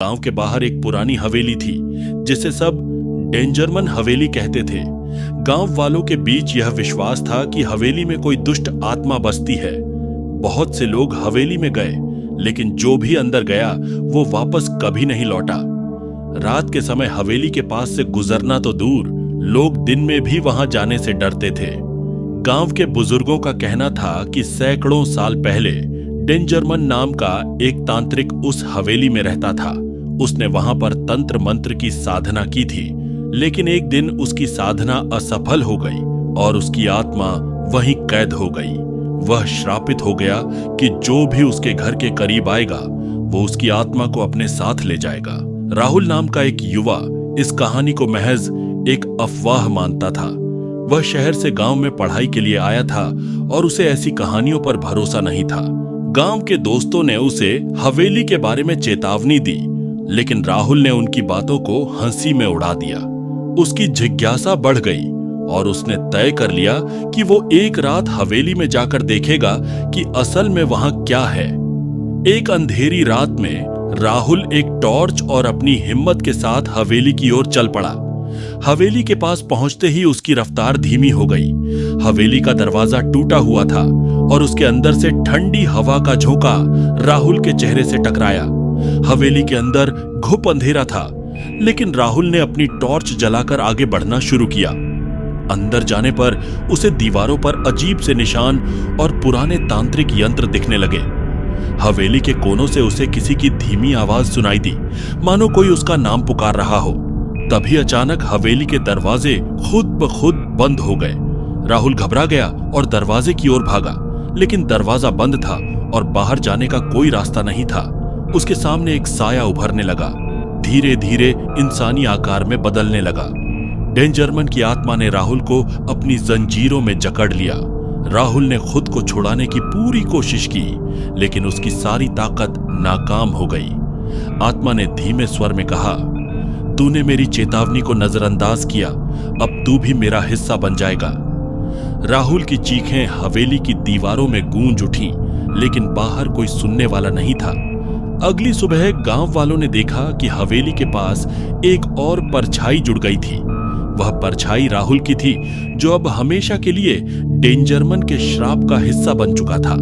गांव के बाहर एक पुरानी हवेली थी जिसे सब डेंजरमन हवेली कहते थे। गांव वालों के बीच यह विश्वास था कि हवेली में कोई दुष्ट आत्मा बसती है। बहुत से लोग हवेली में गए, लेकिन जो भी अंदर गया वो वापस कभी नहीं लौटा। रात के समय हवेली के पास से गुजरना तो दूर, लोग दिन में भी वहां जाने से डरते थे। गांव के बुजुर्गों का कहना था कि सैकड़ों साल पहले डेंजरमन नाम का एक तांत्रिक उस हवेली में रहता था। उसने वहां पर तंत्र मंत्र की साधना की थी, लेकिन एक दिन उसकी साधना असफल हो गई और उसकी आत्मा वहीं कैद हो गई। वह श्रापित हो गया कि जो भी उसके घर के करीब आएगा वो उसकी आत्मा को अपने साथ ले जाएगा। राहुल नाम का एक युवा इस कहानी को महज एक अफवाह मानता था। वह शहर से गांव में पढ़ाई के लिए आया था और उसे ऐसी कहानियों पर भरोसा नहीं था। गांव के दोस्तों ने उसे हवेली के बारे में चेतावनी दी, लेकिन राहुल ने उनकी बातों को हंसी में उड़ा दिया। उसकी जिज्ञासा बढ़ गई और उसने तय कर लिया कि वो एक रात हवेली में जाकर देखेगा कि असल में वहां क्या है। एक अंधेरी रात में राहुल एक टॉर्च और अपनी हिम्मत के साथ हवेली की ओर चल पड़ा। हवेली के पास पहुंचते ही उसकी रफ्तार धीमी हो गई। हवेली का दरवाजा टूटा हुआ था और उसके अंदर से ठंडी हवा का झोंका राहुल के चेहरे से टकराया। हवेली के अंदर घुप अंधेरा था, लेकिन राहुल ने अपनी टॉर्च जलाकर आगे बढ़ना शुरू किया। अंदर जाने पर उसे दीवारों पर अजीब से निशान और पुराने तांत्रिक यंत्र दिखने लगे। हवेली के कोनों से उसे किसी की धीमी आवाज सुनाई दी, मानो कोई उसका नाम पुकार रहा हो। तभी अचानक हवेली के दरवाजे खुद ब खुद बंद हो गए। राहुल घबरा गया और दरवाजे की ओर भागा, लेकिन दरवाजा बंद था और बाहर जाने का कोई रास्ता नहीं था। उसके सामने एक साया उभरने लगा, धीरे धीरे इंसानी आकार में बदलने लगा। डेंजरमन की आत्मा ने राहुल को अपनी जंजीरों में जकड़ लिया। राहुल ने खुद को छुड़ाने की पूरी कोशिश की, लेकिन उसकी सारी ताकत नाकाम हो गई। आत्मा ने धीमे स्वर में कहा, तूने मेरी चेतावनी को नजरअंदाज किया, अब तू भी मेरा हिस्सा बन जाएगा। राहुल की चीखें हवेली की दीवारों में गूंज उठी, लेकिन बाहर कोई सुनने वाला नहीं था। अगली सुबह गांव वालों ने देखा कि हवेली के पास एक और परछाई जुड़ गई थी। वह परछाई राहुल की थी, जो अब हमेशा के लिए डेंजरमन के श्राप का हिस्सा बन चुका था।